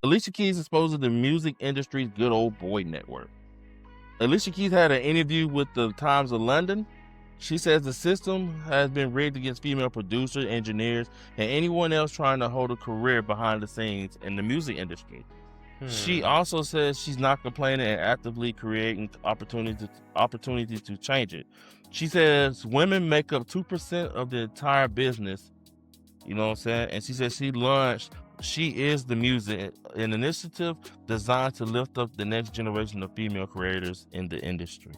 Alicia Keys exposing the music industry's good old boy network. Alicia Keys had an interview with the Times of London. She says the system has been rigged against female producers, engineers, and anyone else trying to hold a career behind the scenes in the music industry. She also says she's not complaining and actively creating opportunities to change it. She says women make up 2% of the entire business. You know what I'm saying? And she says she launched She Is the Music, an initiative designed to lift up the next generation of female creators in the industry.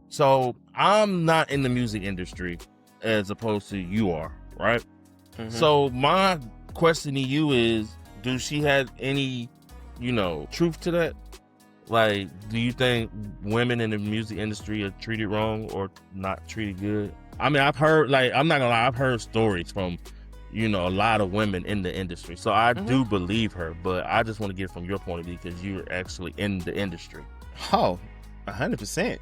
So I'm not in the music industry as opposed to you are, right? So my question to you is, do she have any, truth to that? Like, do you think women in the music industry are treated wrong or not treated good? I mean, I've heard, I'm not gonna lie, I've heard stories from, a lot of women in the industry. So I do believe her, but I just want to get it from your point of view because you're actually in the industry. Oh, 100%.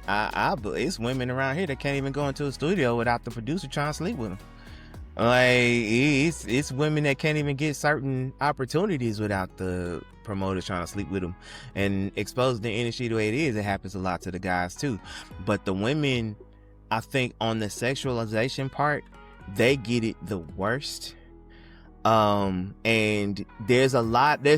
I believe it's women around here that can't even go into a studio without the producer trying to sleep with them. Like, it's women that can't even get certain opportunities without the promoters trying to sleep with them. And exposing the industry the way it is, it happens a lot to the guys too. But the women, I think on the sexualization part, they get it the worst. And there's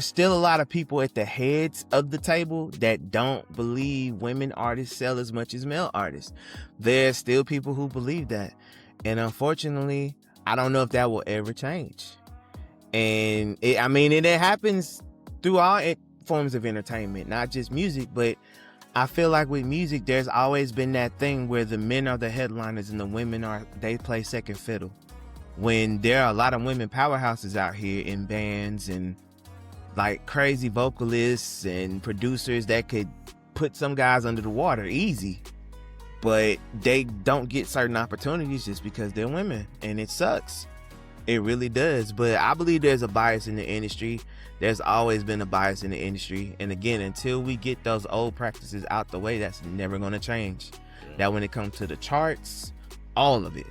still a lot of people at the heads of the table that don't believe women artists sell as much as male artists. There's still people who believe that. And unfortunately, I don't know if that will ever change. And it happens through all forms of entertainment, not just music, but I feel like with music, there's always been that thing where the men are the headliners and the women they play second fiddle. When there are a lot of women powerhouses out here in bands and like crazy vocalists and producers that could put some guys under the water easy, but they don't get certain opportunities just because they're women, and it sucks. It really does. But I believe there's a bias in the industry. There's always been a bias in the industry. And again, until we get those old practices out the way, that's never going to change. That when it comes to the charts, all of it.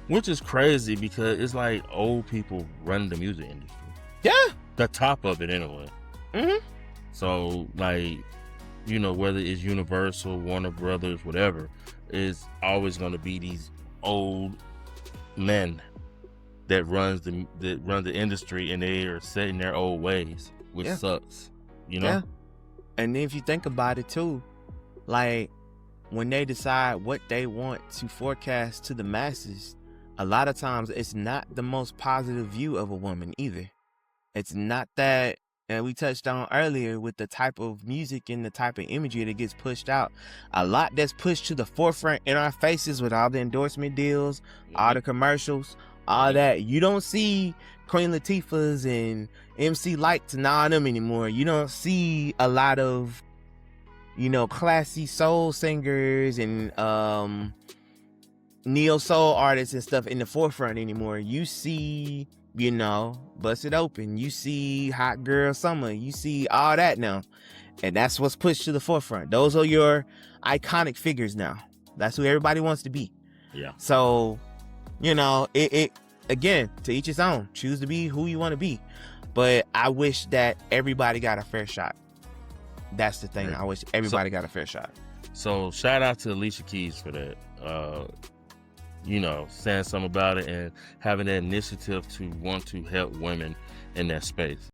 Which is crazy because it's like old people run the music industry. Yeah. The top of it anyway. So whether it's Universal, Warner Brothers, whatever, it's always going to be these old men that run the industry, and they are set in their old ways, which sucks. Yeah. And if you think about it too, like when they decide what they want to forecast to the masses, a lot of times it's not the most positive view of a woman either. It's not that, and we touched on earlier with the type of music and the type of imagery that gets pushed out. A lot that's pushed to the forefront in our faces with all the endorsement deals, all the commercials, all that. You don't see Queen Latifah's and MC Lights and all them anymore. You don't see a lot of, classy soul singers and neo soul artists and stuff in the forefront anymore. You see, Bust It Open. You see Hot Girl Summer. You see all that now. And that's what's pushed to the forefront. Those are your iconic figures now. That's who everybody wants to be. Yeah. So, it again, to each his own. Choose to be who you want to be. But I wish that everybody got a fair shot. That's the thing. I wish everybody got a fair shot. So shout out to Alicia Keys for that. Saying something about it and having that initiative to want to help women in that space.